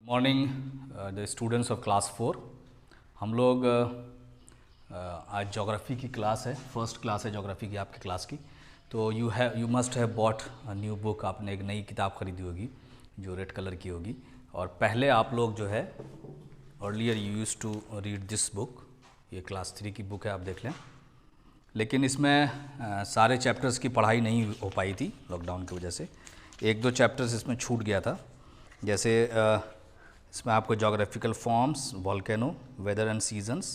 Morning the students of class 4। हम लोग आज ज्योग्राफी की क्लास है, फर्स्ट क्लास है ज्योग्राफी की आपकी क्लास की। तो you must have bought a new book. आपने एक नई किताब खरीदी होगी जो रेड कलर की होगी। और पहले आप लोग जो है earlier you used to read this book. ये क्लास 3 की बुक है, आप देख लें। लेकिन इसमें सारे चैप्टर्स की पढ़ाई नहीं हो पाई थी लॉकडाउन की वजह से। एक दो चैप्टर्स इसमें छूट गया था, जैसे इसमें आपको geographical forms, volcano, weather and seasons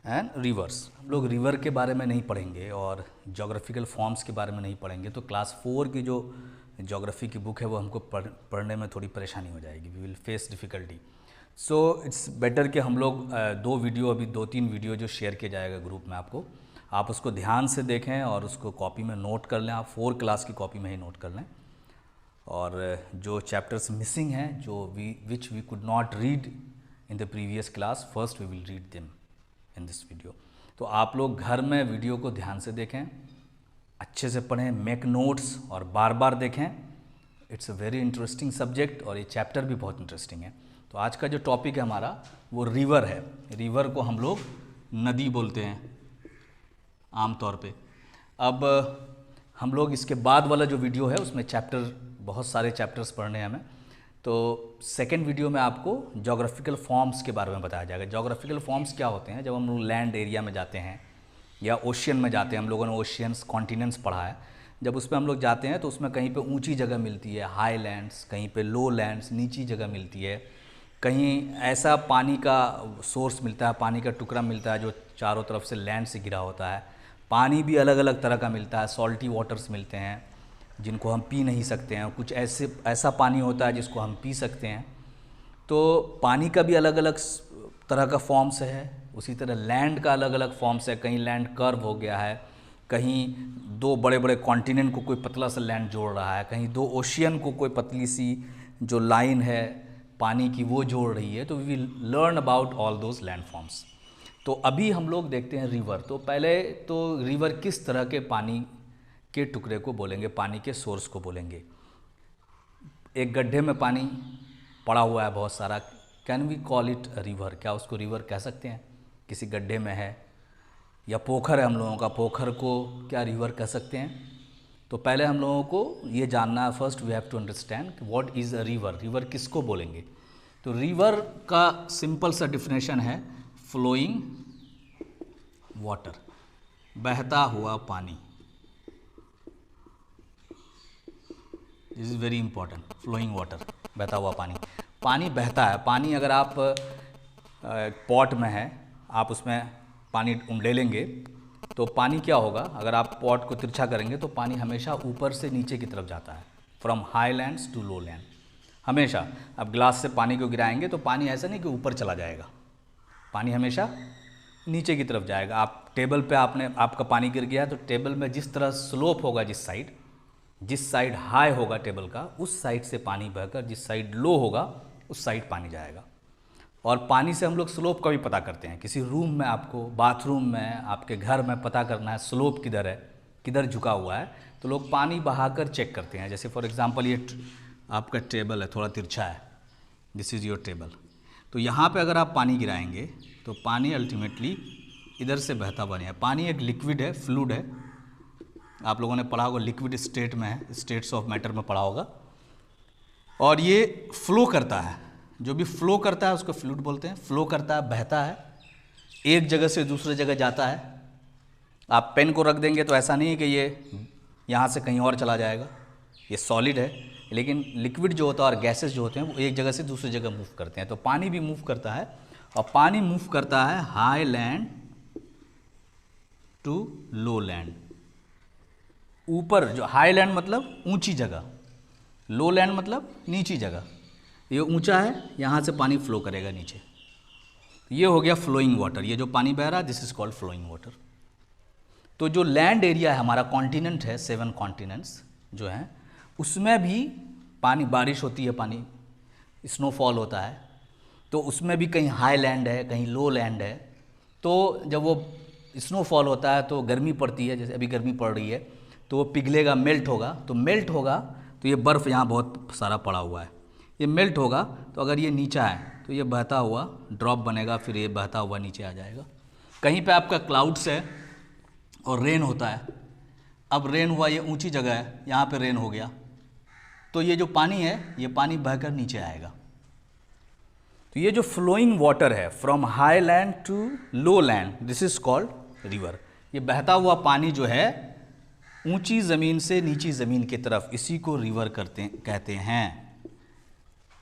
and rivers. हम लोग रिवर के बारे में नहीं पढ़ेंगे और जोग्राफिकल फॉर्म्स के बारे में नहीं पढ़ेंगे। तो क्लास 4 की जो जोग्राफी की बुक है वो हमको पढ़ने में थोड़ी परेशानी हो जाएगी। We will face difficulty. So it's better कि हम लोग अभी 2-3 वीडियो जो शेयर किया जाएगा ग्रुप में आपको, आप उसको ध्यान से देखें और उसको कॉपी में नोट कर लें। आप 4 क्लास की कॉपी में ही नोट कर लें। और जो चैप्टर्स मिसिंग हैं, जो which we could not read in the previous class, first we will read them in this video. तो आप लोग घर में वीडियो को ध्यान से देखें, अच्छे से पढ़ें, मेक नोट्स और बार बार देखें। It's a very interesting subject और ये चैप्टर भी बहुत इंटरेस्टिंग है। तो आज का जो टॉपिक है हमारा वो रिवर है। रिवर को हम लोग नदी बोलते हैं आम तौर पे। अब हम लोग इसके बाद वाला जो वीडियो है उसमें बहुत सारे चैप्टर्स पढ़ने हैं हमें। तो सेकेंड वीडियो में आपको जोग्राफिकल फॉर्म्स के बारे में बताया जाएगा। जोग्राफिकल फॉर्म्स क्या होते हैं? जब हम लोग लैंड एरिया में जाते हैं या ओशियन में जाते हैं, हम लोगों ने ओशियंस, कॉन्टिनेंट्स पढ़ा है। जब उसमें हम लोग जाते हैं तो उसमें कहीं पे ऊंची जगह मिलती है, हाई लैंड्स, कहीं पे लो लैंड्स, नीची जगह मिलती है। कहीं ऐसा पानी का सोर्स मिलता है, पानी का टुकड़ा मिलता है जो चारों तरफ से लैंड से घिरा होता है। पानी भी अलग अलग तरह का मिलता है। सॉल्टी वाटर्स मिलते हैं जिनको हम पी नहीं सकते हैं, कुछ ऐसा पानी होता है जिसको हम पी सकते हैं। तो पानी का भी अलग अलग तरह का फॉर्म्स है। उसी तरह लैंड का अलग अलग फॉर्म्स है। कहीं लैंड कर्व हो गया है, कहीं दो बड़े बड़े कॉन्टिनेंट को कोई पतला सा लैंड जोड़ रहा है, कहीं दो ओशियन को कोई पतली सी जो लाइन है पानी की वो जोड़ रही है। तो we will learn about all those landforms. तो अभी हम लोग देखते हैं रिवर। तो पहले तो रिवर किस तरह के पानी के टुकड़े को बोलेंगे, पानी के सोर्स को बोलेंगे। एक गड्ढे में पानी पड़ा हुआ है बहुत सारा, can we call it river? क्या उसको रिवर कह सकते हैं? किसी गड्ढे में है या पोखर है हम लोगों का, पोखर को क्या रिवर कह सकते हैं? तो पहले हम लोगों को ये जानना है, first we have to understand what is a river. River किसको बोलेंगे? तो रिवर का सिंपल सा डिफिनेशन है फ्लोइंग वाटर, बहता हुआ पानी। This is very important, flowing water, बहता हुआ पानी। पानी बहता है। पानी अगर आप पॉट में है, आप उसमें पानी ले लेंगे तो पानी क्या होगा? अगर आप पॉट को तिरछा करेंगे तो पानी हमेशा ऊपर से नीचे की तरफ जाता है, from highlands to low land. हमेशा आप ग्लास से पानी को गिराएंगे तो पानी ऐसा नहीं कि ऊपर चला जाएगा, पानी हमेशा नीचे की तरफ जाएगा। आप टेबल पे आपका पानी गिर गया तो टेबल में जिस तरह स्लोप होगा, जिस साइड हाई होगा टेबल का, उस साइड से पानी बहकर जिस साइड लो होगा उस साइड पानी जाएगा। और पानी से हम लोग स्लोप का भी पता करते हैं। किसी रूम में आपको, बाथरूम में, आपके घर में पता करना है स्लोप किधर है, किधर झुका हुआ है, तो लोग पानी बहाकर चेक करते हैं। जैसे फॉर एग्जांपल ये आपका टेबल है, थोड़ा तिरछा है, दिस इज़ योर टेबल। तो यहाँ पे अगर आप पानी गिराएंगे तो पानी अल्टीमेटली इधर से बहता हुआ नहीं है। पानी एक लिक्विड है, फ्लूइड है। आप लोगों ने पढ़ा होगा लिक्विड स्टेट में है, स्टेट्स ऑफ मैटर में पढ़ा होगा। और ये फ्लो करता है। जो भी फ्लो करता है उसको फ्लूइड बोलते हैं। फ्लो करता है, बहता है, एक जगह से दूसरे जगह जाता है। आप पेन को रख देंगे तो ऐसा नहीं है कि ये यहाँ से कहीं और चला जाएगा, ये सॉलिड है। लेकिन लिक्विड जो होता है और गैसेस जो होते हैं वो एक जगह से दूसरी जगह मूव करते हैं। तो पानी भी मूव करता है, और पानी मूव करता है high land to low land. ऊपर जो हाई लैंड मतलब ऊंची जगह, लो लैंड मतलब नीची जगह। ये ऊंचा है, यहाँ से पानी फ्लो करेगा नीचे। ये हो गया फ्लोइंग वाटर। ये जो पानी बह रहा है this is called flowing water. तो जो लैंड एरिया है हमारा, कॉन्टिनेंट है, 7 कॉन्टिनेंट्स जो हैं, उसमें भी पानी, बारिश होती है, पानी स्नोफॉल होता है, तो उसमें भी कहीं हाई लैंड है, कहीं लो लैंड है। तो जब वो स्नोफॉल होता है तो गर्मी पड़ती है, जैसे अभी गर्मी पड़ रही है, तो वो पिघलेगा, मेल्ट होगा। तो ये बर्फ़ यहाँ बहुत सारा पड़ा हुआ है, ये मेल्ट होगा तो अगर ये नीचा है तो ये बहता हुआ ड्रॉप बनेगा, फिर ये बहता हुआ नीचे आ जाएगा। कहीं पे आपका क्लाउड्स है और रेन होता है, अब रेन हुआ, ये ऊंची जगह है, यहाँ पे रेन हो गया, तो ये जो पानी है ये पानी बहकर नीचे आएगा। तो ये जो फ्लोइंग वाटर है from high land to low land, this is called river. ये बहता हुआ पानी जो है ऊंची ज़मीन से नीची ज़मीन की तरफ, इसी को रिवर कहते हैं।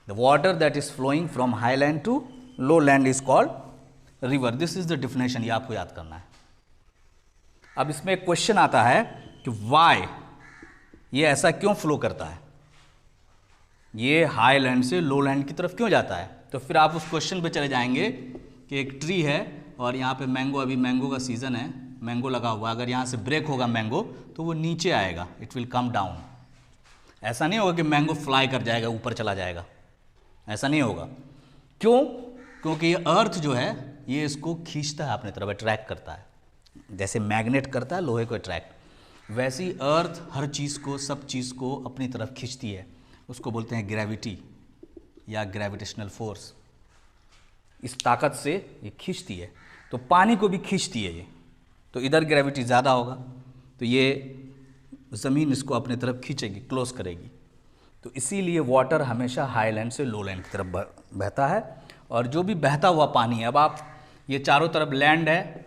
The water that is flowing from high land to low land is called river. This is the definition, ये आपको याद करना है। अब इसमें एक क्वेश्चन आता है कि वाई, ये ऐसा क्यों फ्लो करता है, ये हाई लैंड से लो लैंड की तरफ क्यों जाता है। तो फिर आप उस क्वेश्चन पे चले जाएंगे कि एक ट्री है और यहाँ पे मैंगो, अभी मैंगो का सीज़न है, मैंगो लगा हुआ, अगर यहाँ से ब्रेक होगा मैंगो तो वो नीचे आएगा, इट विल कम डाउन। ऐसा नहीं होगा कि मैंगो फ्लाई कर जाएगा, ऊपर चला जाएगा, ऐसा नहीं होगा। क्यों? क्योंकि ये अर्थ जो है ये इसको खींचता है अपनी तरफ, अट्रैक्ट करता है, जैसे मैग्नेट करता है लोहे को अट्रैक्ट, वैसी अर्थ हर चीज़ को, सब चीज़ को अपनी तरफ खींचती है, उसको बोलते हैं ग्रेविटी या ग्रेविटेशनल फोर्स। इस ताकत से ये खींचती है, तो पानी को भी खींचती है ये, तो इधर ग्रेविटी ज़्यादा होगा तो ये ज़मीन इसको अपनी तरफ खींचेगी, क्लोज करेगी। तो इसीलिए वाटर हमेशा हाई लैंड से लो लैंड की तरफ बहता है। और जो भी बहता हुआ पानी है, अब आप ये चारों तरफ लैंड है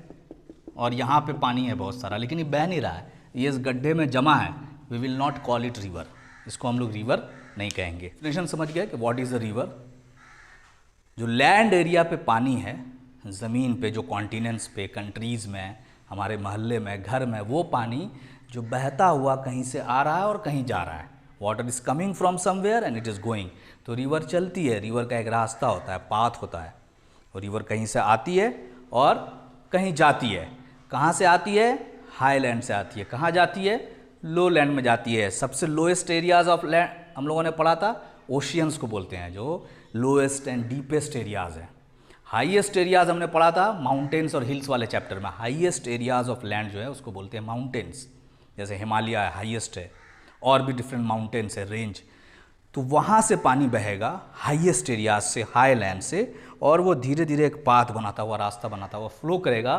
और यहाँ पे पानी है बहुत सारा, लेकिन ये बह नहीं रहा है, ये इस गड्ढे में जमा है, we will not call it river, इसको हम लोग रिवर नहीं कहेंगे। डेफिनेशन समझ गया कि व्हाट इज़ अ रिवर। जो लैंड एरिया पे पानी है, ज़मीन पे, जो कॉन्टिनेंट्स पे, कंट्रीज़ में, हमारे मोहल्ले में, घर में, वो पानी जो बहता हुआ कहीं से आ रहा है और कहीं जा रहा है, water is coming from somewhere and it is going. तो रिवर चलती है, रिवर का एक रास्ता होता है, पाथ होता है, और रिवर कहीं से आती है और कहीं जाती है। कहाँ से आती है? हाई लैंड से आती है। कहाँ जाती है? लो लैंड में जाती है। सबसे लोएस्ट एरियाज ऑफ लैंड हम लोगों ने पढ़ा था, ओशियंस को बोलते हैं, जो लोएस्ट एंड डीपेस्ट एरियाज हैं। हाईएस्ट एरियाज हमने पढ़ा था माउंटेन्स और हिल्स वाले चैप्टर में। हाईएस्ट एरियाज ऑफ लैंड जो है उसको बोलते हैं माउंटेन्स, जैसे हिमालय है, हाईएस्ट है, और भी डिफरेंट माउंटेन्स है, रेंज। तो वहाँ से पानी बहेगा हाईएस्ट एरियाज से, हाई लैंड से, और वो धीरे धीरे एक पाथ बनाता हुआ, रास्ता बनाता हुआ फ्लो करेगा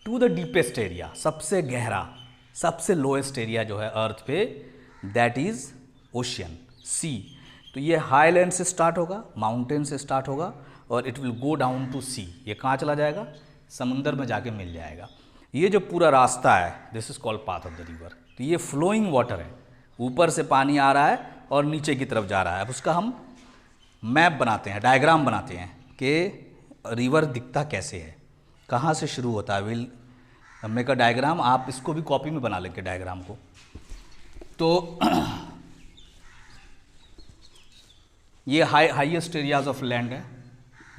टू द डीपेस्ट एरिया, सबसे गहरा, सबसे लोएस्ट एरिया जो है अर्थ पे, दैट इज़ ओशियन, सी। तो ये हाई लैंड से स्टार्ट होगा, माउंटेन से स्टार्ट होगा, और it will go down to sea. ये कहाँ चला जाएगा? समुंदर में जाके मिल जाएगा। ये जो पूरा रास्ता है, this is called path of the river. तो ये फ्लोइंग वाटर है, ऊपर से पानी आ रहा है और नीचे की तरफ जा रहा है। अब उसका हम मैप बनाते हैं, डायग्राम बनाते हैं कि रिवर दिखता कैसे है, कहाँ से शुरू होता है। विल मेक अ डायग्राम, आप इसको भी कॉपी में बना लेंगे डायग्राम को। तो ये हाईएस्ट एरियाज ऑफ लैंड है,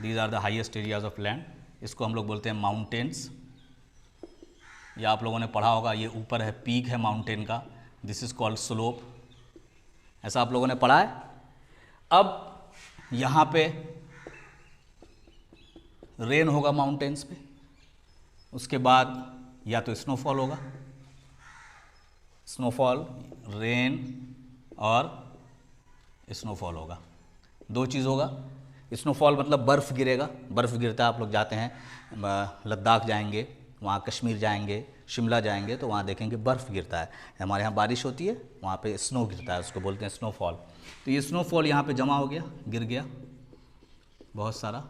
these are the highest areas of land. इसको हम लोग बोलते हैं माउंटेन्स, या आप लोगों ने पढ़ा होगा, ये ऊपर है, पीक है माउंटेन का, दिस इज कॉल्ड स्लोप, ऐसा आप लोगों ने पढ़ा है। अब यहाँ पे रेन होगा माउंटेन्स पे, उसके बाद या तो स्नोफॉल होगा, स्नोफॉल, रेन और स्नोफॉल होगा, दो चीज़ होगा। स्नोफॉल मतलब बर्फ़ गिरेगा, बर्फ़ गिरता है, आप लोग जाते हैं लद्दाख जाएंगे, वहाँ कश्मीर जाएंगे, शिमला जाएंगे, तो वहाँ देखेंगे बर्फ़ गिरता है। हमारे यहाँ बारिश होती है, वहाँ पे स्नो गिरता है, उसको बोलते हैं स्नोफॉल। तो ये स्नोफॉल यहाँ पे जमा हो गया, गिर गया बहुत सारा,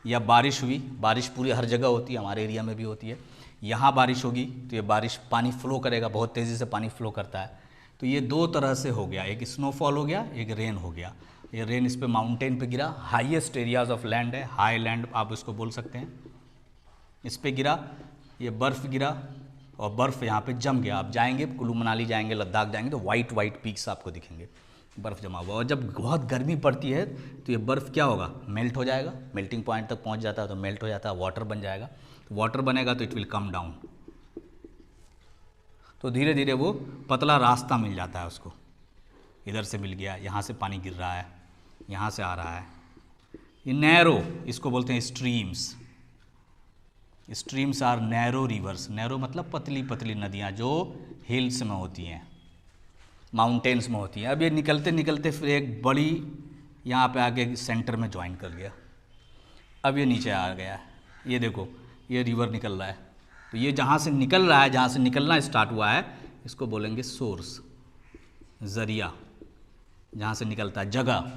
या बारिश हुई, बारिश पूरी हर जगह होती है, हमारे एरिया में भी होती है। यहाँ बारिश होगी तो ये बारिश, पानी फ्लो करेगा, बहुत तेज़ी से पानी फ्लो करता है। तो ये दो तरह से हो गया, एक स्नोफॉल हो गया, एक रेन हो गया। ये रेन इस पे माउंटेन पे गिरा, हाईएस्ट एरियाज ऑफ लैंड है, हाई लैंड आप इसको बोल सकते हैं, इस पे गिरा, ये बर्फ़ गिरा और बर्फ़ यहाँ पे जम गया। आप जाएंगे कुल्लू मनाली जाएंगे, लद्दाख जाएंगे तो वाइट वाइट पीक्स आपको दिखेंगे, बर्फ़ जमा हुआ। और जब बहुत गर्मी पड़ती है तो ये बर्फ़ क्या होगा? मेल्ट हो जाएगा, मेल्टिंग पॉइंट तक पहुँच जाता है तो मेल्ट हो जाता है, वाटर बन जाएगा। तो वाटर बनेगा तो इट विल कम डाउन, तो धीरे धीरे वो पतला रास्ता मिल जाता है उसको, इधर से मिल गया, यहाँ से पानी गिर रहा है, यहाँ से आ रहा है। ये नैरो, इसको बोलते हैं streams. Streams are narrow rivers. Narrow मतलब पतली पतली नदियाँ जो हिल्स में होती हैं, माउंटेन्स में होती हैं। अब ये निकलते निकलते फिर एक बड़ी यहाँ पे आके सेंटर में ज्वाइन कर गया। अब ये नीचे आ गया, ये देखो ये रिवर निकल रहा है। तो ये जहाँ से निकल रहा है, जहाँ से निकलना स्टार्ट हुआ है, इसको बोलेंगे सोर्स, ज़रिया, जहाँ से निकलता है, जगह।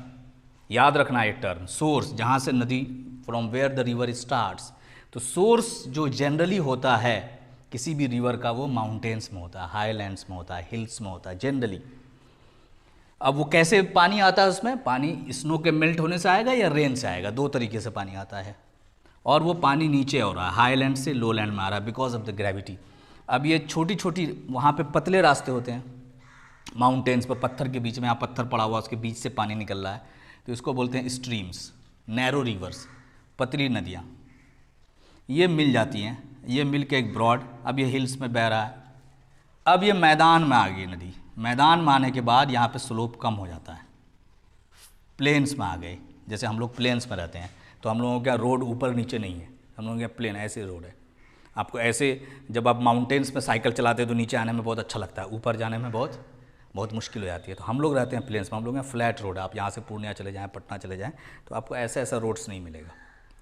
याद रखना है एक टर्म, सोर्स, जहाँ से नदी, from where the river starts. तो सोर्स जो जनरली होता है किसी भी रिवर का, वो माउंटेन्स में होता है, हाईलैंड्स में होता है, हिल्स में होता है जनरली। अब वो कैसे पानी आता है उसमें, पानी स्नो के मेल्ट होने से आएगा या रेन से आएगा, दो तरीके से पानी आता है। और वो पानी नीचे हो रहा है, हाईलैंड से लो लैंड में आ रहा है बिकॉज ऑफ द ग्रेविटी। अब ये छोटी छोटी वहाँ पे पतले रास्ते होते हैं माउंटेन्स पर, पत्थर के बीच में, यहाँ पत्थर पड़ा हुआ उसके बीच से पानी निकल रहा है, तो इसको बोलते हैं स्ट्रीम्स, नैरो रिवर्स, पतली नदियाँ। ये मिल जाती हैं, ये मिल के एक ब्रॉड, अब ये हिल्स में बह रहा है। अब ये मैदान में आ गई नदी, मैदान में आने के बाद यहाँ पे स्लोप कम हो जाता है, प्लेन्स में आ गए। जैसे हम लोग प्लेन्स में रहते हैं तो हम लोगों का रोड ऊपर नीचे नहीं है, हम लोगों का प्लेन ऐसे रोड है। आपको ऐसे जब आप माउंटेन्स में साइकिल चलाते हो तो नीचे आने में बहुत अच्छा लगता है, ऊपर जाने में बहुत मुश्किल हो जाती है। तो हम लोग रहते हैं प्लेन्स में, हम लोग यहाँ फ्लैट रोड है। आप यहाँ से पूर्णिया चले जाएँ, पटना चले जाएँ, तो आपको ऐसा रोड्स नहीं मिलेगा।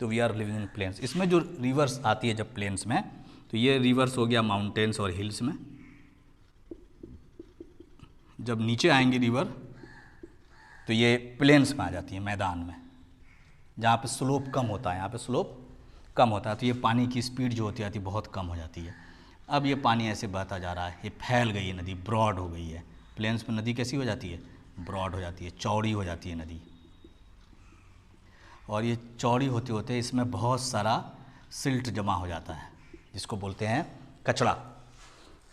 तो we are living in plains. इसमें जो रिवर्स आती है जब प्लेन्स में, तो ये रिवर्स हो गया माउंटेन्स और हिल्स में। जब नीचे आएंगी रिवर तो ये प्लेन्स में आ जाती है, मैदान में, जहाँ पे स्लोप कम होता है। यहाँ पे स्लोप कम होता है तो ये पानी की स्पीड जो होती है बहुत कम हो जाती है। अब ये पानी ऐसे बहता जा रहा है, ये फैल गई है नदी, ब्रॉड हो गई है। प्लेन्स में नदी कैसी हो जाती है, ब्रॉड हो जाती है, चौड़ी हो जाती है नदी। और ये चौड़ी होते होते इसमें बहुत सारा सिल्ट जमा हो जाता है, जिसको बोलते हैं कचड़ा।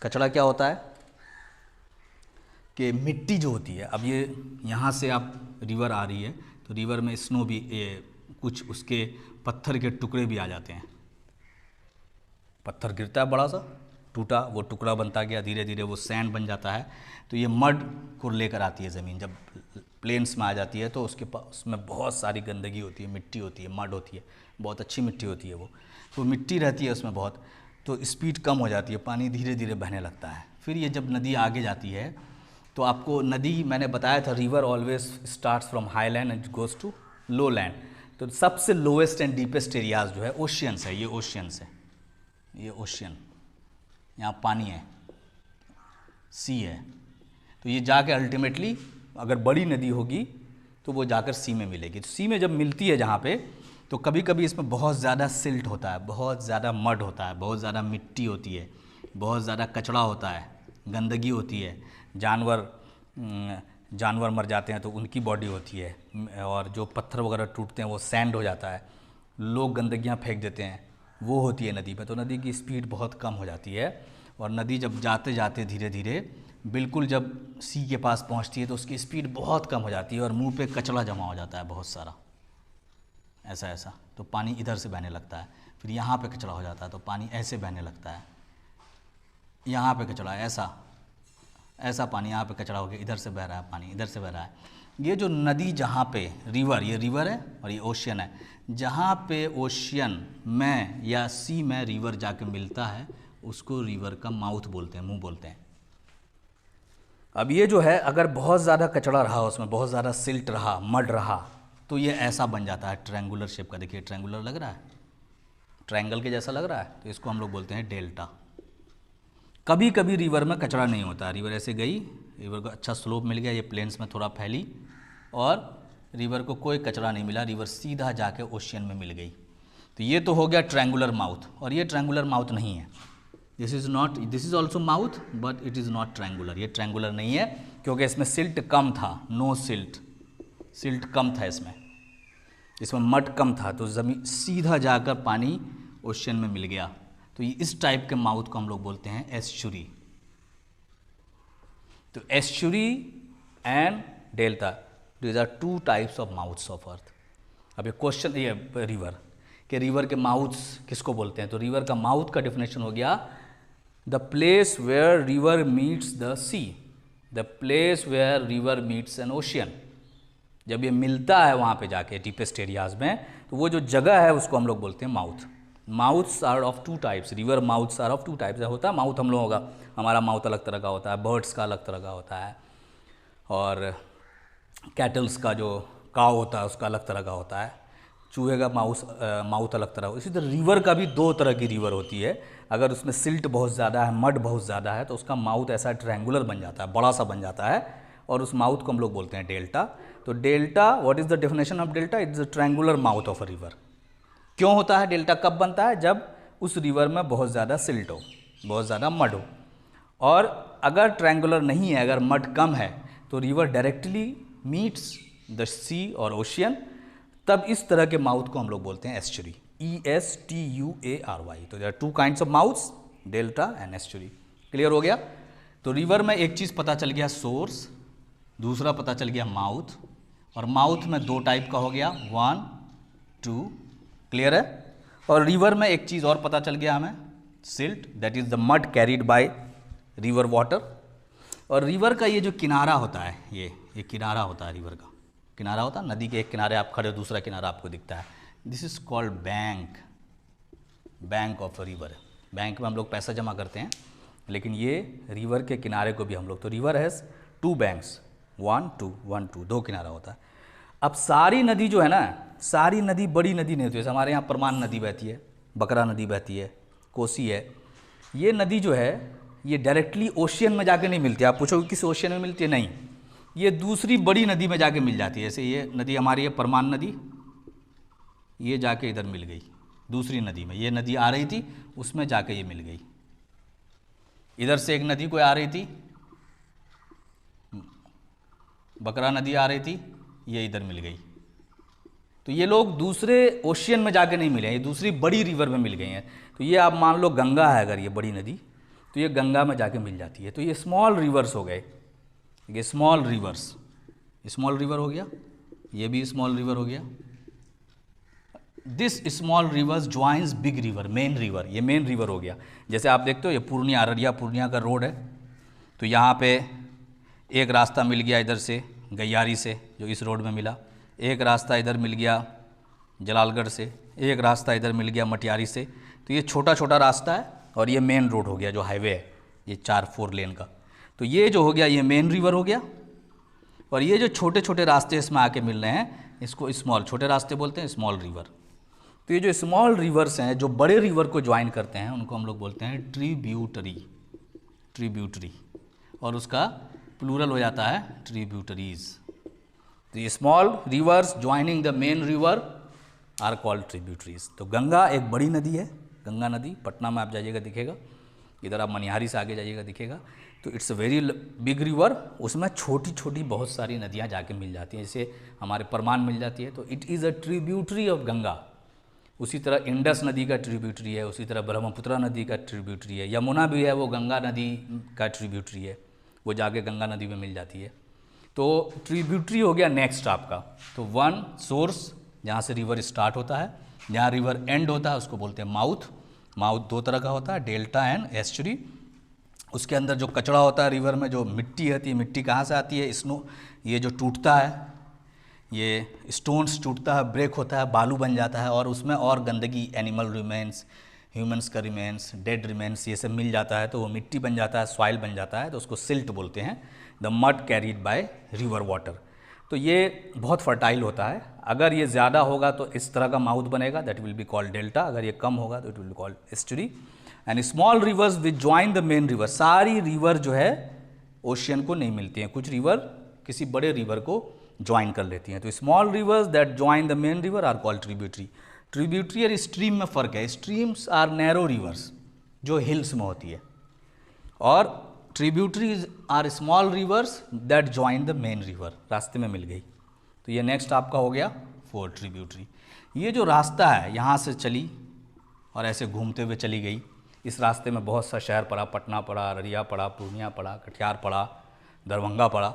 कचड़ा क्या होता है कि मिट्टी जो होती है, अब ये यहाँ से आप रिवर आ रही है तो रिवर में स्नो भी, ये कुछ उसके पत्थर के टुकड़े भी आ जाते हैं। पत्थर गिरता है बड़ा सा, टूटा, वो टुकड़ा बनता गया, धीरे धीरे वो सैंड बन जाता है। तो ये मड को लेकर आती है ज़मीन, जब प्लेन्स में आ जाती है तो उसमें बहुत सारी गंदगी होती है, मिट्टी होती है, मड होती है, बहुत अच्छी मिट्टी होती है वो। तो मिट्टी रहती है उसमें बहुत, तो स्पीड कम हो जाती है, पानी धीरे धीरे बहने लगता है। फिर ये जब नदी आगे जाती है तो आपको नदी, मैंने बताया था river always starts from high land and goes to low land. तो सबसे लोएस्ट एंड डीपेस्ट एरियाज जो है ओशियंस है, ये ओशियंस है, ये ओशियन, यहाँ पानी है, सी है। तो ये जाके अल्टीमेटली अगर बड़ी नदी होगी तो वो जाकर सी में मिलेगी। तो सी में जब मिलती है जहाँ पे, तो कभी कभी इसमें बहुत ज़्यादा सिल्ट होता है, बहुत ज़्यादा मड होता है, बहुत ज़्यादा मिट्टी होती है, बहुत ज़्यादा कचड़ा होता है, गंदगी होती है, जानवर मर जाते हैं तो उनकी बॉडी होती है, और जो पत्थर वगैरह टूटते हैं वो सैंड हो जाता है, लोग गंदगियाँ फेंक देते हैं, वो होती है नदी पे। तो नदी की स्पीड बहुत कम हो जाती है, और नदी जब जाते जाते धीरे धीरे बिल्कुल जब सी के पास पहुंचती है तो उसकी स्पीड बहुत कम हो जाती है और मुंह पे कचड़ा जमा हो जाता है बहुत सारा, ऐसा। तो पानी इधर से बहने लगता है, फिर यहाँ पे कचड़ा हो जाता है तो पानी ऐसे बहने लगता है, यहाँ पे कचड़ा, ऐसा पानी, यहाँ पे कचड़ा हो गया, इधर से बह रहा है पानी, इधर से बह रहा है। ये जो नदी जहाँ पे रिवर, ये रिवर है और ये ओशियन है, जहाँ पे ओशियन में या सी में रिवर जाके मिलता है उसको रिवर का माउथ बोलते हैं, मुंह बोलते हैं। अब ये जो है, अगर बहुत ज़्यादा कचड़ा रहा उसमें, बहुत ज़्यादा सिल्ट रहा, मड रहा, तो ये ऐसा बन जाता है ट्रायंगुलर शेप का। देखिए ट्रायंगुलर लग रहा है, ट्रायंगल के जैसा लग रहा है, तो इसको हम लोग बोलते हैं डेल्टा। कभी कभी रिवर में कचड़ा नहीं होता, रिवर ऐसे गई, रिवर को अच्छा स्लोप मिल गया, ये प्लेन्स में थोड़ा फैली और रिवर को कोई कचरा नहीं मिला, रिवर सीधा जाके ओशियन में मिल गई। तो ये तो हो गया ट्रायंगुलर माउथ, और ये ट्रायंगुलर माउथ नहीं है, this is also mouth but it is not triangular. ये ट्रायंगुलर नहीं है क्योंकि इसमें सिल्ट कम था, नो सिल्ट कम था, इसमें मड कम था, तो ज़मीन सीधा जाकर पानी ओशियन में मिल गया। तो ये इस टाइप के माउथ को हम लोग बोलते हैं एस्चुरी। तो estuary and delta, these are two types of mouths of earth. अब ये क्वेश्चन, ये रिवर के माउथ्स किसको बोलते हैं, तो रिवर का माउथ का डेफिनेशन हो गया the place where river meets the sea, the place where river meets an ocean. जब ये मिलता है वहाँ पे जाके डीपेस्ट एरियाज में, तो वो जो जगह है उसको हम लोग बोलते हैं mouth. Mouths are of two types, river mouths are of two types. होता है माउथ हम लोगों का, हमारा माउथ अलग तरह का होता है, बर्ड्स का अलग तरह का होता है, और कैटल्स का जो काव होता है उसका अलग तरह का होता है, चूहे का माउथ अलग तरह। इसी तरह रिवर का भी दो तरह की रिवर होती है। अगर उसमें सिल्ट बहुत ज़्यादा है, मड बहुत ज़्यादा है, तो उसका माउथ ऐसा ट्रायंगुलर बन जाता है, बड़ा सा बन जाता है, और उस माउथ को हम लोग बोलते हैं डेल्टा। तो delta, what is the definition of delta? It's a triangular mouth of a river. क्यों होता है डेल्टा? कब बनता है? जब उस रिवर में बहुत ज़्यादा सिल्ट हो, बहुत ज़्यादा मड हो। और अगर ट्रायंगुलर नहीं है, अगर मड कम है, तो रिवर डायरेक्टली मीट्स द सी और ओशियन, तब इस तरह के माउथ को हम लोग बोलते हैं एस्चुरी, ESTUARY। तो there are two kinds of mouths, delta and estuary. Clear हो गया? तो रिवर में एक चीज़ पता चल गया, सोर्स, दूसरा पता चल गया माउथ, और माउथ में दो टाइप का हो गया, 1 2। क्लियर है? और रिवर में एक चीज़ और पता चल गया हमें, silt, that is the mud carried by river water. और रिवर का ये जो किनारा होता है, ये किनारा होता है, रिवर का किनारा होता है, नदी के एक किनारे आप खड़े हो, दूसरा किनारा आपको दिखता है, this is called bank, bank of a river. Bank में हम लोग पैसा जमा करते हैं, लेकिन ये रिवर के किनारे को भी हम लोग, तो रिवर हैज़ 2 बैंक्स, 1 2, दो किनारा होता है। अब सारी नदी जो है ना, सारी नदी बड़ी नदी नहीं होती, जैसे हमारे यहाँ परमान नदी बहती है, बकरा नदी बहती है, कोसी है, ये नदी जो है ये डायरेक्टली ओशियन में जाके नहीं मिलती। आप पूछोगे किस ओशियन में मिलती है? नहीं, ये दूसरी बड़ी नदी में जाके मिल जाती है। जैसे ये नदी हमारी है परमान नदी, ये जाके इधर मिल गई दूसरी नदी में, ये नदी आ रही थी उसमें जाके ये मिल गई। इधर से एक नदी कोई आ रही थी, बकरा नदी आ रही थी, ये इधर मिल गई। तो ये लोग दूसरे ओशियन में जाके नहीं मिले, ये दूसरी बड़ी रिवर में मिल गई हैं। तो ये आप मान लो गंगा है, अगर ये बड़ी नदी, तो ये गंगा में जाके मिल जाती है। तो ये स्मॉल रिवर्स हो गए, ये स्मॉल रिवर्स, स्मॉल रिवर हो गया, ये भी स्मॉल रिवर हो गया। This small reverse joins big river, main river, ये मेन रिवर हो गया। जैसे आप देखते हो ये पूर्णिया, अररिया पूर्णिया का रोड है, तो यहाँ पे एक रास्ता मिल गया इधर से गैयारी से, जो इस रोड में मिला, एक रास्ता इधर मिल गया जलालगढ़ से, एक रास्ता इधर मिल गया मटियारी से। तो ये छोटा छोटा रास्ता है, और ये मेन रोड हो गया जो हाईवे है, ये 4 लेन का। तो ये जो हो गया ये मेन रिवर हो गया, और ये जो छोटे छोटे रास्ते इसमें आके मिल रहे हैं, इसको स्मॉल, छोटे रास्ते बोलते हैं, स्मॉल रिवर। तो ये जो स्मॉल रिवर्स हैं जो बड़े रिवर को ज्वाइन करते हैं, उनको हम लोग बोलते हैं ट्रिब्यूटरी, ट्रिब्यूटरी, और उसका प्लूरल हो जाता है ट्रिब्यूटरीज। तो ये small rivers joining the main river are called tributaries. तो गंगा एक बड़ी नदी है, गंगा नदी, पटना में आप जाइएगा दिखेगा, इधर आप मनिहारी से आगे जाइएगा दिखेगा। तो it's a very big river, उसमें छोटी छोटी बहुत सारी नदियाँ जाके मिल जाती हैं, जैसे हमारे परमान मिल जाती है, तो it is a tributary of Ganga. उसी तरह इंडस नदी का ट्रिब्यूटरी है, उसी तरह ब्रह्मपुत्र नदी का ट्रिब्यूटरी है, यमुना भी है, वो गंगा नदी का ट्रिब्यूटरी है, वो जाके गंगा नदी में मिल जाती है। तो ट्रिब्यूटरी हो गया नेक्स्ट आपका। तो 1 सोर्स, जहाँ से रिवर स्टार्ट होता है, जहाँ रिवर एंड होता है उसको बोलते हैं माउथ। माउथ 2 तरह का होता है, डेल्टा एंड एस्चुरी। उसके अंदर जो कचरा होता है रिवर में, जो मिट्टी आती है, मिट्टी कहाँ से आती है? स्नो, ये जो टूटता है, ये स्टोन्स टूटता है, ब्रेक होता है, बालू बन जाता है, और उसमें और गंदगी, एनिमल रिमेन्स, ह्यूमन्स का रिमेन्स, डेड रिमेन्स, ये सब मिल जाता है, तो वो मिट्टी बन जाता है, सॉइल बन जाता है, तो उसको सिल्ट बोलते हैं, the mud carried by river water. तो ये बहुत फर्टाइल होता है। अगर ये ज़्यादा होगा तो इस तरह का माउथ बनेगा, that will be called delta. अगर ये कम होगा तो it will be called estuary. And small reverse which join the main river, सारी रिवर जो है ओशियन को नहीं मिलती हैं, कुछ रिवर किसी बड़े रिवर को ज्वाइन कर लेती हैं। तो small rivers that join the main river are called tributary. Tributary और स्ट्रीम में फ़र्क है, स्ट्रीम्स आर नैरो रिवर्स जो हिल्स में होती है, और tributaries are small rivers that join the main river, रास्ते में मिल गई। तो ये नेक्स्ट आपका हो गया 4 ट्रिब्यूटरी। ये जो रास्ता है यहाँ से चली और ऐसे घूमते हुए चली गई, इस रास्ते में बहुत सा शहर पड़ा, पटना पड़ा, अररिया पड़ा, पूर्णिया पड़ा, कटिहार पड़ा, दरभंगा पड़ा,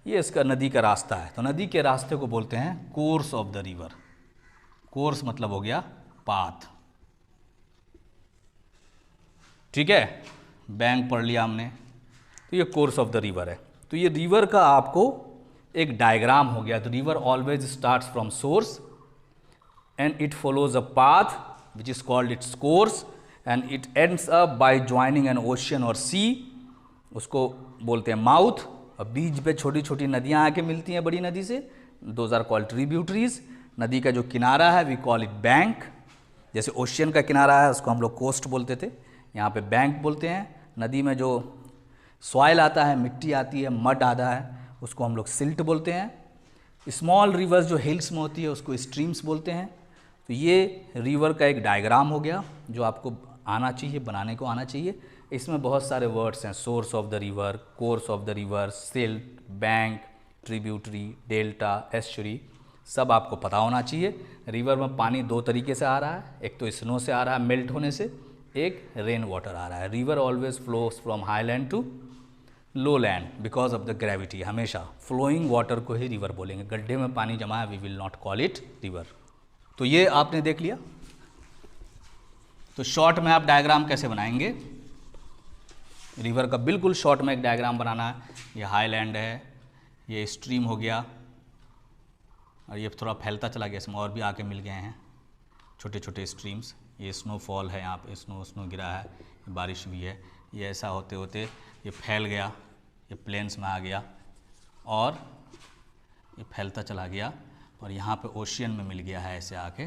ये इसका नदी का रास्ता है। तो नदी के रास्ते को बोलते हैं course of the river. Course मतलब हो गया पाथ, ठीक है, बैंक पढ़ लिया हमने। तो ये कोर्स ऑफ द रिवर है। तो ये रिवर का आपको एक डायग्राम हो गया। तो river always starts from source and it follows a path which is called its course and it ends up by joining N ocean और सी, उसको बोलते हैं माउथ। और बीच पे छोटी छोटी नदियाँ आके मिलती हैं बड़ी नदी से, दोज आर कॉल्ड ट्रिब्यूटरीज। नदी का जो किनारा है वी कॉल इट बैंक। जैसे ओशियन का किनारा है उसको हम लोग कोस्ट बोलते थे, यहाँ पे बैंक बोलते हैं। नदी में जो सॉइल आता है, मिट्टी आती है, मड आता है, उसको हम लोग सिल्ट बोलते हैं। स्मॉल रिवर्स जो हिल्स में होती है उसको स्ट्रीम्स बोलते हैं। तो ये रिवर का एक डायग्राम हो गया जो आपको आना चाहिए, बनाने को आना चाहिए। इसमें बहुत सारे वर्ड्स हैं, source of the river, course of the river, silt, bank, tributary, delta, estuary, सब आपको पता होना चाहिए। रिवर में पानी दो तरीके से आ रहा है, एक तो स्नो से आ रहा है मेल्ट होने से, एक रेन वाटर आ रहा है। River always flows from high land to low land because of the gravity. हमेशा फ्लोइंग वाटर को ही रिवर बोलेंगे। गड्ढे में पानी जमा है we will not call it river. तो ये आपने देख लिया। तो शॉर्ट में आप डायग्राम कैसे बनाएंगे, रिवर का बिल्कुल शॉर्ट में एक डायग्राम बनाना है। ये हाई लैंड है, ये स्ट्रीम हो गया, और ये थोड़ा फैलता चला गया, इसमें और भी आके मिल गए हैं छोटे छोटे स्ट्रीम्स। ये स्नोफॉल है, यहाँ पे स्नो गिरा है, बारिश भी है। ये ऐसा होते होते ये फैल गया, ये प्लेन्स में आ गया और ये फैलता चला गया और यहाँ पे ओशियन में मिल गया है ऐसे आके।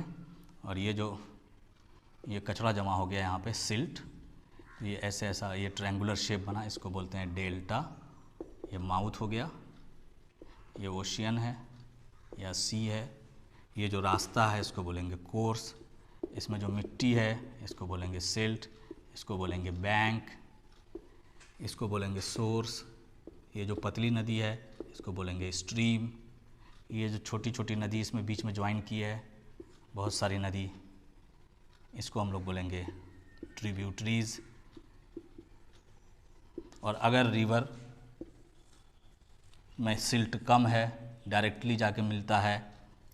और ये जो ये कचरा जमा हो गया यहाँ पे सिल्ट, ये ऐसे ऐसा ये ट्रायंगुलर शेप बना, इसको बोलते हैं डेल्टा। ये माउथ हो गया, ये ओशियन है या सी है। ये जो रास्ता है इसको बोलेंगे कोर्स। इसमें जो मिट्टी है इसको बोलेंगे सिल्ट, इसको बोलेंगे बैंक, इसको बोलेंगे सोर्स। ये जो पतली नदी है इसको बोलेंगे स्ट्रीम। ये जो छोटी छोटी नदी इसमें बीच में ज्वाइन की है बहुत सारी नदी, इसको हम लोग बोलेंगे ट्रिब्यूटरीज। और अगर रिवर में सिल्ट कम है, डायरेक्टली जाके मिलता है,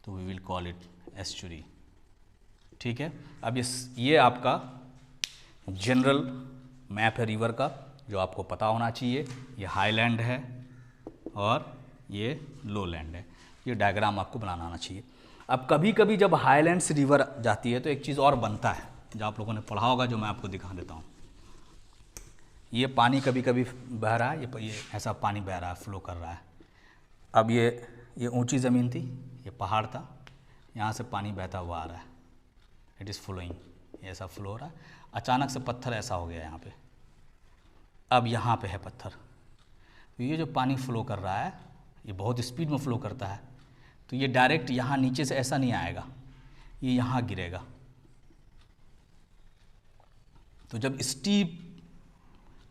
तो we will call it estuary. ठीक है। अब ये आपका जनरल मैप है रिवर का जो आपको पता होना चाहिए। ये हाईलैंड है और ये लो लैंड है। ये डायग्राम आपको बनाना आना चाहिए। अब कभी कभी जब हाईलैंड से रिवर जाती है तो एक चीज़ और बनता है जो आप लोगों ने पढ़ा होगा, जो मैं आपको दिखा देता हूँ। ये पानी कभी कभी बह रहा है, ये ऐसा पानी बह रहा है, फ्लो कर रहा है। अब ये ऊंची ज़मीन थी, ये पहाड़ था, यहाँ से पानी बहता हुआ आ रहा है, इट इज़ फ्लोइंग, ऐसा फ्लो हो रहा है। अचानक से पत्थर ऐसा हो गया यहाँ पे, अब यहाँ पे है पत्थर। तो ये जो पानी फ्लो कर रहा है ये बहुत स्पीड में फ्लो करता है, तो ये डायरेक्ट यहाँ नीचे से ऐसा नहीं आएगा, ये यहाँ गिरेगा। तो जब स्टीप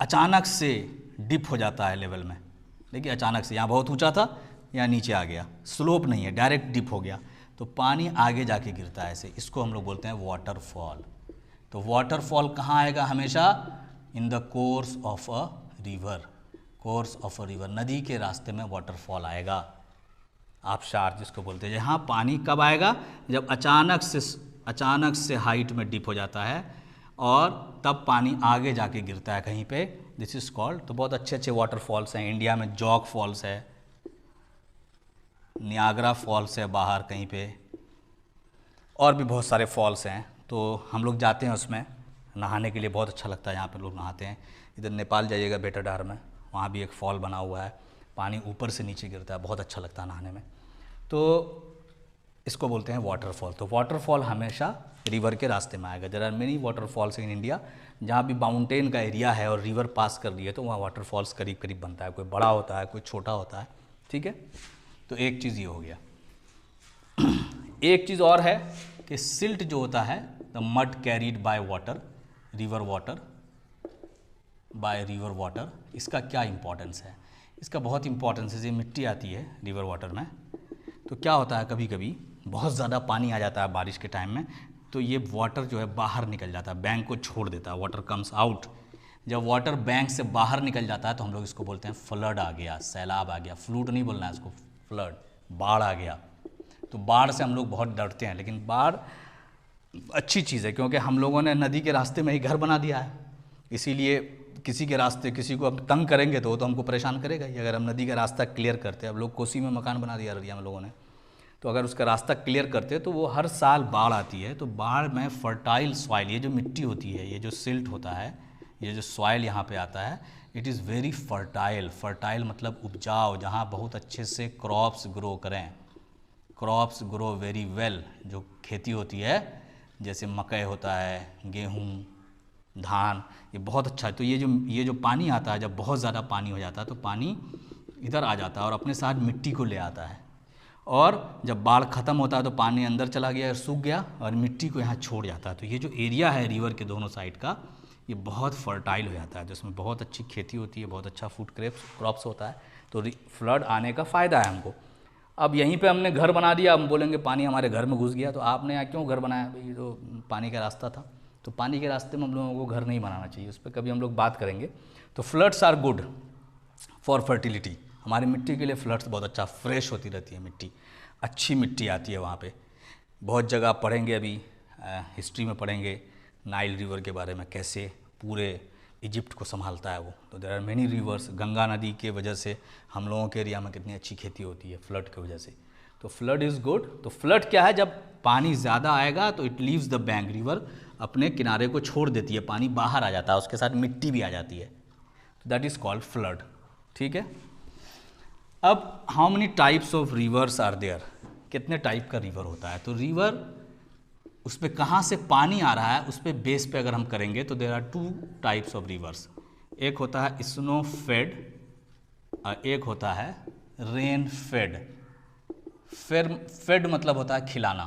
अचानक से डिप हो जाता है लेवल में, देखिए अचानक से यहाँ बहुत ऊंचा था, यहाँ नीचे आ गया, स्लोप नहीं है, डायरेक्ट डिप हो गया, तो पानी आगे जाके गिरता है ऐसे, इसको हम लोग बोलते हैं वाटरफॉल। तो वाटरफॉल कहाँ आएगा हमेशा? In the course of a river. Course of a river, नदी के रास्ते में वाटरफॉल आएगा, आबशार जिसको बोलते हैं। यहाँ पानी कब आएगा? जब अचानक से हाइट में डिप हो जाता है और तब पानी आगे जाके गिरता है कहीं पे, दिस इज कॉल्ड। तो बहुत अच्छे अच्छे वाटरफॉल्स हैं इंडिया में, जॉग फॉल्स है, नियाग्रा फॉल्स है बाहर कहीं पे, और भी बहुत सारे फॉल्स हैं। तो हम लोग जाते हैं उसमें नहाने के लिए, बहुत अच्छा लगता है, यहाँ पे लोग नहाते हैं। इधर नेपाल जाइएगा बेटाडार में, वहाँ भी एक फॉल बना हुआ है, पानी ऊपर से नीचे गिरता है, बहुत अच्छा लगता है नहाने में। तो इसको बोलते हैं वाटरफॉल। तो वाटरफॉल हमेशा रिवर के रास्ते में आएगा। There are many waterfalls in India, जहाँ भी माउंटेन का एरिया है और रिवर पास कर रही है तो वहाँ वाटरफॉल्स करीब करीब बनता है, कोई बड़ा होता है कोई छोटा होता है। ठीक है, तो एक चीज़ ये हो गया। एक चीज़ और है कि सिल्ट जो होता है, the mud carried by water, river water, by river water, इसका क्या इंपॉर्टेंस है? इसका बहुत इंपॉर्टेंस है। ये मिट्टी आती है रिवर वाटर में, तो क्या होता है कभी कभी बहुत ज़्यादा पानी आ जाता है बारिश के टाइम में, तो ये वाटर जो है बाहर निकल जाता है, बैंक को छोड़ देता है, वाटर कम्स आउट। जब वाटर बैंक से बाहर निकल जाता है तो हम लोग इसको बोलते हैं फ्लड आ गया, सैलाब आ गया। फ्लूड नहीं बोलना है इसको, फ्लड, बाढ़ आ गया। तो बाढ़ से हम लोग बहुत डरते हैं, लेकिन बाढ़ अच्छी चीज़ है क्योंकि हम लोगों ने नदी के रास्ते में ही घर बना दिया है, इसीलिए किसी के रास्ते किसी को अब तंग करेंगे तो वो तो हमको परेशान करेगा ही। अगर हम नदी का रास्ता क्लियर करते हैं, अब लोग कोसी में मकान बना दिया अररिया में लोगों ने, तो अगर उसका रास्ता क्लियर करते हैं तो वो हर साल बाढ़ आती है। तो बाढ़ में फर्टाइल सॉइल, ये जो मिट्टी होती है, ये जो सिल्ट होता है, ये जो सॉइल यहाँ पे आता है, it is very fertile. Fertile मतलब उपजाऊ, जहाँ बहुत अच्छे से क्रॉप्स ग्रो करें। क्रॉप्स ग्रो वेरी वेल, जो खेती होती है जैसे मकई होता है, गेहूँ, धान, ये बहुत अच्छा है। तो ये जो पानी आता है, जब बहुत ज़्यादा पानी हो जाता है तो पानी इधर आ जाता है और अपने साथ मिट्टी को ले आता है, और जब बाढ़ ख़त्म होता है तो पानी अंदर चला गया और सूख गया और मिट्टी को यहाँ छोड़ जाता है। तो ये जो एरिया है रिवर के दोनों साइड का, ये बहुत फर्टाइल हो जाता है, जिसमें बहुत अच्छी खेती होती है, बहुत अच्छा फूड क्रॉप्स होता है। तो फ्लड आने का फ़ायदा है हमको। अब यहीं पे हमने घर बना दिया, हम बोलेंगे पानी हमारे घर में घुस गया, तो आपने यहाँ क्यों घर बनाया? भाई तो पानी का रास्ता था। तो पानी के रास्ते में हम लोगों को घर नहीं बनाना चाहिए, उस पर कभी हम लोग बात करेंगे। तो floods are good for fertility. हमारी मिट्टी के लिए फ्लड्स बहुत अच्छा, फ्रेश होती रहती है मिट्टी, अच्छी मिट्टी आती है वहाँ पे। बहुत जगह पढ़ेंगे, अभी हिस्ट्री में पढ़ेंगे नाइल रिवर के बारे में, कैसे पूरे इजिप्ट को संभालता है वो। तो there are many rivers. Ganga नदी के वजह से हम लोगों के एरिया में कितनी अच्छी खेती होती है फ्लड की वजह से। तो फ्लड इज़ गुड। तो फ्लड क्या है? जब पानी ज़्यादा आएगा तो it leaves the bank, river अपने किनारे को छोड़ देती है, पानी बाहर आ जाता है, उसके साथ मिट्टी भी आ जाती है। तो दैट इज़ कॉल्ड फ्लड। ठीक है। अब how many types of rivers are there? कितने टाइप का रिवर होता है? तो रिवर, उस पर कहाँ से पानी आ रहा है उस पर बेस पे अगर हम करेंगे तो there are 2 types of rivers. एक होता है स्नो फेड और एक होता है रेन फेड। फेड मतलब होता है खिलाना।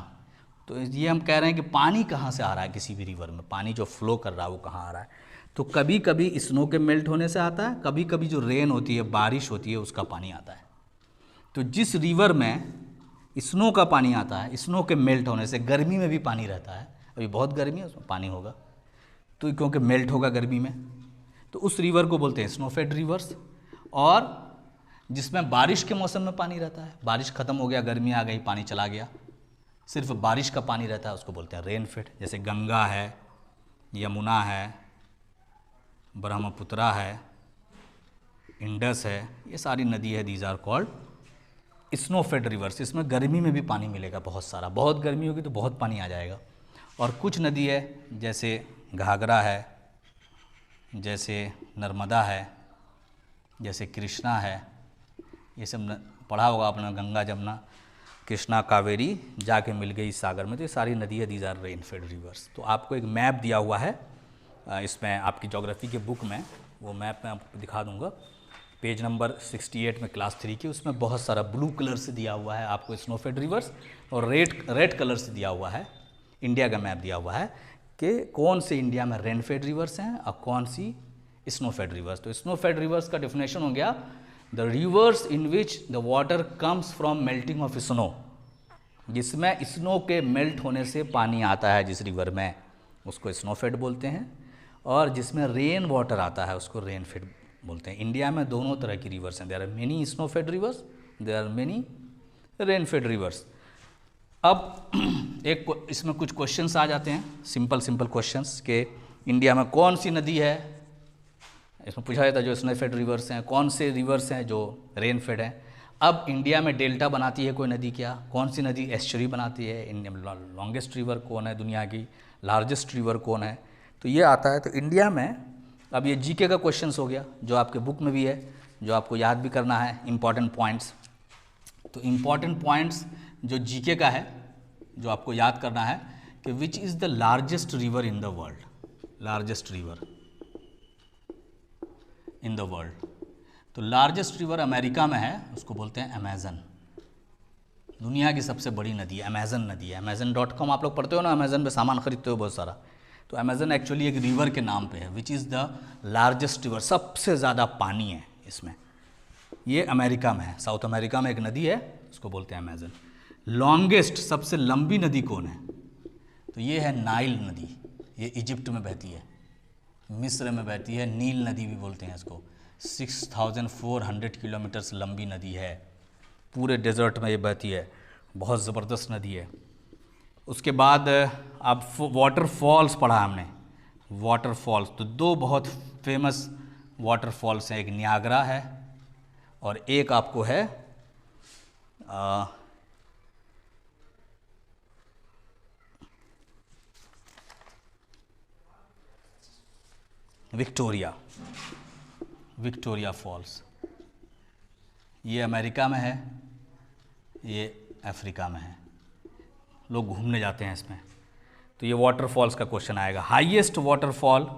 तो ये हम कह रहे हैं कि पानी कहाँ से आ रहा है किसी भी रिवर में, पानी जो फ्लो कर रहा है वो कहाँ आ रहा है। तो कभी कभी स्नो के मेल्ट होने से आता है, कभी कभी जो रेन होती है, बारिश होती है, उसका पानी आता है। तो जिस रिवर में स्नो का पानी आता है, स्नो के मेल्ट होने से, गर्मी में भी पानी रहता है, अभी बहुत गर्मी है उसमें पानी होगा, तो क्योंकि मेल्ट होगा गर्मी में, तो उस रिवर को बोलते हैं स्नोफेड रिवर्स। और जिसमें बारिश के मौसम में पानी रहता है, बारिश ख़त्म हो गया, गर्मी आ गई, पानी चला गया, सिर्फ बारिश का पानी रहता है, उसको बोलते हैं रेन फेड। जैसे गंगा है, यमुना है, ब्रह्मपुत्रा है, इंडस है, ये सारी नदी है, these are called snow fed rivers. इसमें गर्मी में भी पानी मिलेगा बहुत सारा, बहुत गर्मी होगी तो बहुत पानी आ जाएगा। और कुछ नदी है जैसे घाघरा है, जैसे नर्मदा है, जैसे कृष्णा है, ये सब पढ़ा होगा आपने, गंगा जमुना कृष्णा कावेरी जाके मिल गई सागर में। तो ये सारी नदी है, these are rain fed rivers. तो आपको एक मैप दिया हुआ है इसमें आपकी ज्योग्राफी के बुक में, वो मैप मैं आपको दिखा दूंगा, पेज नंबर 68 में क्लास 3 की। उसमें बहुत सारा ब्लू कलर से दिया हुआ है आपको स्नोफेड रिवर्स, और रेड कलर से दिया हुआ है, इंडिया का मैप दिया हुआ है कि कौन से इंडिया में रेनफेड रिवर्स हैं और कौन सी स्नोफेड रिवर्स। तो स्नोफेड रिवर्स का डेफिनेशन हो गया the reverse in which the water comes from melting of snow, जिसमें स्नो के मेल्ट होने से पानी आता है जिस रिवर में, उसको स्नोफेड बोलते हैं। और जिसमें रेन वाटर आता है उसको रेनफेड बोलते हैं। इंडिया में दोनों तरह की रिवर्स हैं, there are many snowfed rivers, there are many rainfed rivers. अब एक इसमें कुछ क्वेश्चंस आ जाते हैं, सिंपल क्वेश्चंस के इंडिया में कौन सी नदी है, इसमें पूछा जाता है जो स्नोफेड रिवर्स हैं, कौन से रिवर्स हैं जो रेनफेड हैं। अब इंडिया में डेल्टा बनाती है कोई नदी क्या, कौन सी नदी एस्चुरी बनाती है, इंडिया में लॉन्गेस्ट रिवर कौन है, दुनिया की लार्जेस्ट रिवर कौन है, तो ये आता है। तो इंडिया में अब ये जीके का क्वेश्चंस हो गया जो आपके बुक में भी है, जो आपको याद भी करना है, इंपॉर्टेंट पॉइंट्स। तो इंपॉर्टेंट पॉइंट्स जो जीके का है, जो आपको याद करना है कि which is the largest river in the world, largest river in the world. तो लार्जेस्ट रिवर अमेरिका में है, उसको बोलते हैं अमेजन। दुनिया की सबसे बड़ी नदी है, अमेजन नदी है। अमेजन.com आप लोग पढ़ते हो ना, अमेजन पे सामान खरीदते हो बहुत सारा, तो अमेजन एक्चुअली एक रिवर के नाम पे है, which is the largest river, सबसे ज़्यादा पानी है इसमें। ये अमेरिका में है, साउथ अमेरिका में एक नदी है, उसको बोलते हैं अमेजन। लॉन्गेस्ट, सबसे लंबी नदी कौन है, तो ये है नाइल नदी, ये इजिप्ट में बहती है, मिस्र में बहती है, नील नदी भी बोलते हैं इसको। 6400 किलोमीटर्स लंबी नदी है, पूरे डेजर्ट में ये बहती है, बहुत ज़बरदस्त नदी है। उसके बाद अब वाटरफॉल्स पढ़ा हमने, वाटरफॉल्स, तो 2 बहुत फेमस वाटरफॉल्स हैं, एक नियाग्रा है और एक आपको है विक्टोरिया फॉल्स। ये अमेरिका में है, ये अफ्रीका में है, लोग घूमने जाते हैं इसमें। तो ये वाटरफॉल्स का क्वेश्चन आएगा। हाईएस्ट वाटरफॉल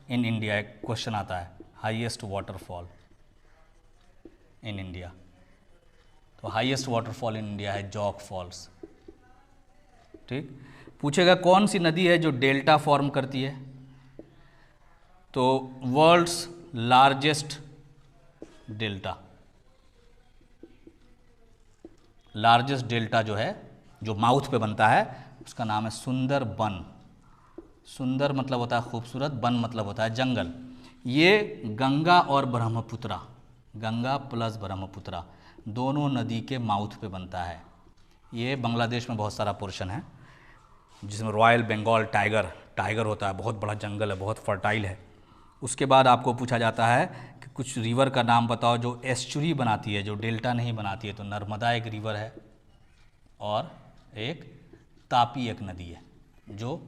इन इंडिया, एक क्वेश्चन आता है, हाईएस्ट वाटरफॉल इन इंडिया। तो हाईएस्ट वाटरफॉल इन इंडिया है जॉग फॉल्स। ठीक, पूछेगा कौन सी नदी है जो डेल्टा फॉर्म करती है, तो world's largest delta, largest delta जो है, जो माउथ पे बनता है, उसका नाम है सुंदरबन। सुंदर मतलब होता है खूबसूरत, बन मतलब होता है जंगल। ये गंगा और ब्रह्मपुत्रा, गंगा प्लस ब्रह्मपुत्रा दोनों नदी के माउथ पे बनता है। ये बांग्लादेश में बहुत सारा पोर्शन है जिसमें रॉयल बंगाल टाइगर होता है, बहुत बड़ा जंगल है, बहुत फर्टाइल है। उसके बाद आपको पूछा जाता है कि कुछ रिवर का नाम बताओ जो एस्चुरी बनाती है, जो डेल्टा नहीं बनाती है। तो नर्मदा एक रिवर है और एक तापी एक नदी है जो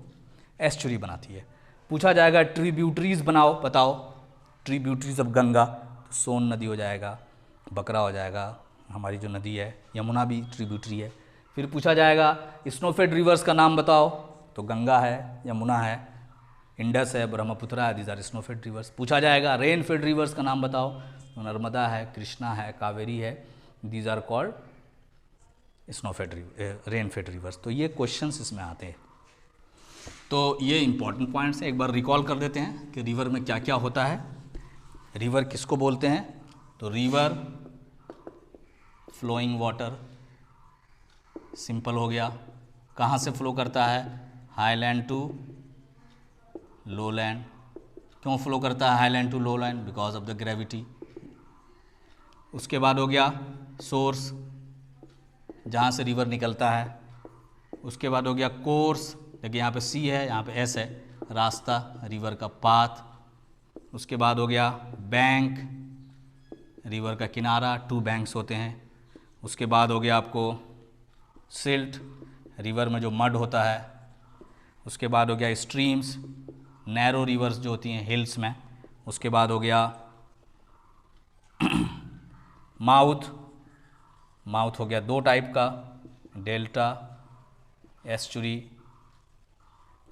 एस्चुरी बनाती है। पूछा जाएगा ट्रिब्यूटरीज बताओ ट्रिब्यूटरीज ऑफ गंगा, तो सोन नदी हो जाएगा, बकरा हो जाएगा, हमारी जो नदी है यमुना भी ट्रिब्यूटरी है। फिर पूछा जाएगा स्नोफेड रिवर्स का नाम बताओ, तो गंगा है, यमुना है, इंडस है, ब्रह्मपुत्रा है, दीज आर स्नोफेड रिवर्स। पूछा जाएगा रेन फेड रिवर्स का नाम बताओ, तो नर्मदा है, कृष्णा है, कावेरी है, these are called rain fed rivers. तो ये क्वेश्चंस इसमें आते हैं। तो ये इंपॉर्टेंट पॉइंट्स हैं, एक बार रिकॉल कर देते हैं कि रिवर में क्या क्या होता है। रिवर किसको बोलते हैं, तो रिवर फ्लोइंग वाटर, सिंपल हो गया। कहाँ से फ्लो करता है, हाईलैंड टू लो लैंड। क्यों फ्लो करता है highland to low land, because of the gravity. उसके बाद हो गया सोर्स, जहाँ से रिवर निकलता है। उसके बाद हो गया कोर्स, देखिए यहाँ पे सी है, यहाँ पे एस है, रास्ता, रिवर का पाथ। उसके बाद हो गया बैंक, रिवर का किनारा, 2 बैंक्स होते हैं। उसके बाद हो गया आपको सिल्ट, रिवर में जो मड होता है। उसके बाद हो गया स्ट्रीम्स, नैरो रिवर्स जो होती हैं हिल्स में। उसके बाद हो गया माउथ हो गया 2 टाइप का, डेल्टा, एस्चुरी।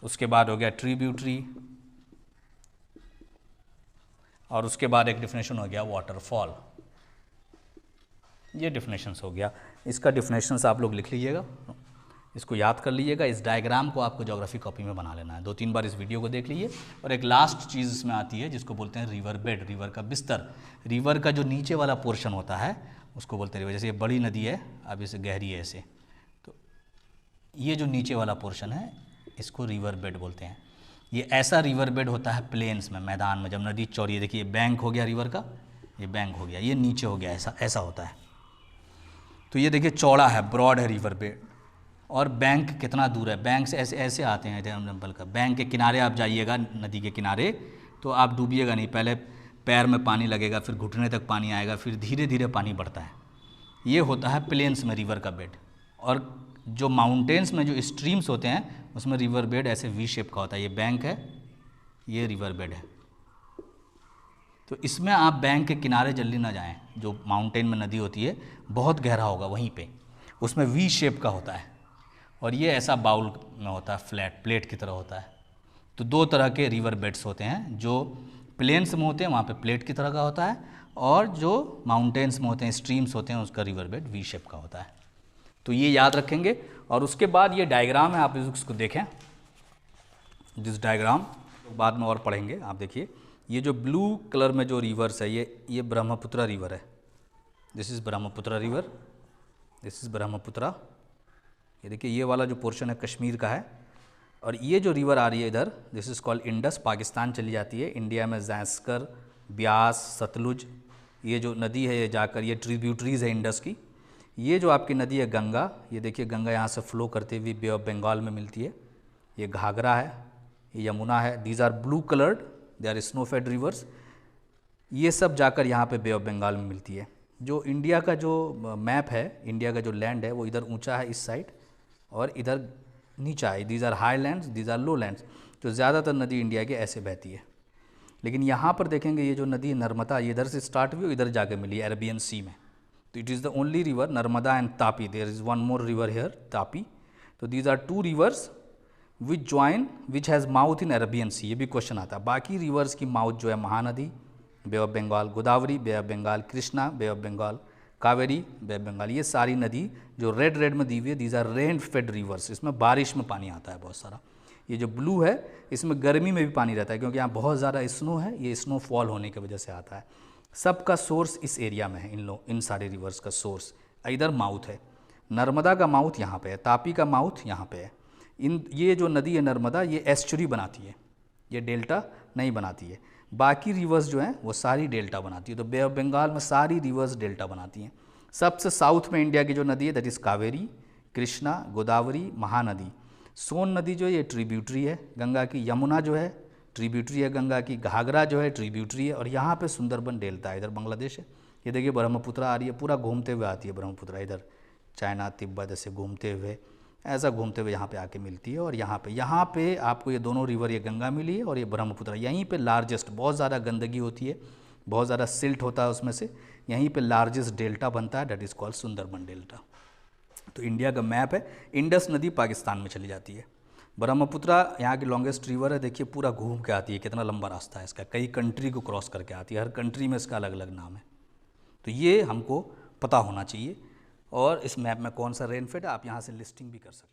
उसके बाद हो गया ट्रिब्यूटरी, और उसके बाद एक डिफिनेशन हो गया वाटरफॉल। ये डिफिनेशंस हो गया। इसका डिफिनेशंस आप लोग लिख लीजिएगा, इसको याद कर लीजिएगा। इस डायग्राम को आपको ज्योग्राफी कॉपी में बना लेना है। 2-3 बार इस वीडियो को देख लीजिए। और एक लास्ट चीज़ इसमें आती है जिसको बोलते हैं रिवर बेड, रिवर का बिस्तर। रिवर का जो नीचे वाला पोर्शन होता है उसको बोलते हैं रिवर। जैसे ये बड़ी नदी है, अब इसे गहरी है ऐसे, तो ये जो नीचे वाला पोर्शन है इसको रिवर बेड बोलते हैं। ये ऐसा रिवर बेड होता है प्लेन्स में, मैदान में, जब नदी चौड़ी है। देखिए बैंक हो गया रिवर का, ये बैंक हो गया, ये नीचे हो गया, ऐसा होता है। तो ये देखिए चौड़ा है, ब्रॉड है रिवर बेड। और बैंक कितना दूर है, बैंक से ऐसे आते हैं एग्जाम्पल का। बैंक के किनारे आप जाइएगा, नदी के किनारे, तो आप डूबिएगा नहीं, पहले पैर में पानी लगेगा, फिर घुटने तक पानी आएगा, फिर धीरे धीरे पानी बढ़ता है। ये होता है प्लेन्स में रिवर का बेड। और जो माउंटेन्स में जो स्ट्रीम्स होते हैं उसमें रिवर बेड ऐसे वी शेप का होता है। ये बैंक है, ये रिवर बेड है। तो इसमें आप बैंक के किनारे जल्दी ना जाएं। जो माउंटेन में नदी होती है बहुत गहरा होगा वहीं पे, उसमें वी शेप का होता है। और ये ऐसा बाउल में होता है, फ्लैट प्लेट की तरह होता है। तो 2 तरह के रिवर बेड्स होते हैं, जो प्लेन्स में होते हैं वहाँ पे प्लेट की तरह का होता है, और जो माउंटेन्स में होते हैं, स्ट्रीम्स होते हैं, उसका रिवर बेड वी शेप का होता है। तो ये याद रखेंगे। और उसके बाद ये डायग्राम है, आप इसको देखें, जिस डायग्राम बाद में और पढ़ेंगे। आप देखिए ये जो ब्लू कलर में जो रिवर्स है, ये ब्रह्मपुत्रा रिवर है। This is Brahmaputra river, this is Brahmaputra. ये देखिए ये वाला जो पोर्शन है कश्मीर का है। और ये जो रिवर आ रही है इधर, this is called Indus, Pakistan चली जाती है। इंडिया में ज़ैंस्कर, ब्यास, सतलुज, ये जो नदी है ये जाकर, ये ट्रिब्यूटरीज़ है इंडस की। ये जो आपकी नदी है गंगा, ये देखिए गंगा यहाँ से फ्लो करते हुए बे ऑफ बंगाल में मिलती है। ये घाघरा है, ये यमुना है, these are blue coloured, they are snowfed rivers. ये सब जाकर यहाँ पे बे ऑफ बंगाल में मिलती है। जो इंडिया का जो मैप है, इंडिया का जो लैंड है वो इधर ऊंचा है इस साइड, और इधर नीचा है। These are high lands, these are low lands. तो ज़्यादातर नदी इंडिया के ऐसे बहती है। लेकिन यहाँ पर देखेंगे ये जो नदी नर्मदा, ये इधर से स्टार्ट हुई, इधर जाके मिली अरेबियन सी में। तो it is the only river, Narmada and Tapi, there is one more river here, Tapi. तो these are two rivers which join which has mouth in Arabian sea. ये भी क्वेश्चन आता है. बाकी रिवर्स की माउथ जो है Mahanadi, bay of Bengal, Godavari, bay of Bengal, Krishna, bay of Bengal, Kaveri, bay of Bengal, ये सारी नदी जो रेड रेड में दी हुई है, these are rain fed rivers. इसमें बारिश में पानी आता है बहुत सारा. ये जो ब्लू है इसमें गर्मी में भी पानी रहता है, क्योंकि यहाँ बहुत ज़्यादा स्नो है, ये स्नोफॉल होने की वजह से आता है. सबका सोर्स इस एरिया में है. इन सारे रिवर्स का सोर्स इधर माउथ है. नर्मदा का माउथ यहाँ पे है, तापी का माउथ यहाँ पे है. ये जो नदी है नर्मदा, ये एस्चुरी बनाती है, ये डेल्टा नहीं बनाती है. बाकी रिवर्स जो हैं वो सारी डेल्टा बनाती है. तो बे ऑफ बंगाल में सारी रिवर्स डेल्टा बनाती हैं. सबसे साउथ में इंडिया की जो नदी है दैट इज़ कावेरी, कृष्णा, गोदावरी, महानदी. सोन नदी जो है ये ट्रिब्यूटरी है गंगा की. यमुना जो है ट्रिब्यूटरी है गंगा की. घाघरा जो है ट्रिब्यूटरी है. और यहाँ पे सुंदरबन डेल्टा है, इधर बांग्लादेश है. ये देखिए ब्रह्मपुत्रा आ रही है, पूरा घूमते हुए आती है ब्रह्मपुत्रा, इधर चाइना तिब्बत ऐसे घूमते हुए, ऐसा घूमते हुए यहाँ पे आके मिलती है. और यहाँ पे आपको ये दोनों रिवर, ये गंगा मिली है और ये ब्रह्मपुत्रा. यहीं पे लार्जेस्ट, बहुत ज़्यादा गंदगी होती है, बहुत ज़्यादा सिल्ट होता है उसमें से, यहीं पे लार्जेस्ट डेल्टा बनता है, that is called Sundarban delta. तो इंडिया का मैप है. इंडस नदी पाकिस्तान में चली जाती है. ब्रह्मपुत्रा यहाँ की लॉन्गेस्ट रिवर है. देखिए पूरा घूम के आती है, कितना लंबा रास्ता है इसका, कई कंट्री को क्रॉस करके आती है. हर कंट्री में इसका अलग अलग नाम है. तो ये हमको पता होना चाहिए. और इस मैप में कौन सा रेनफेड है आप यहाँ से लिस्टिंग भी कर सकते हैं.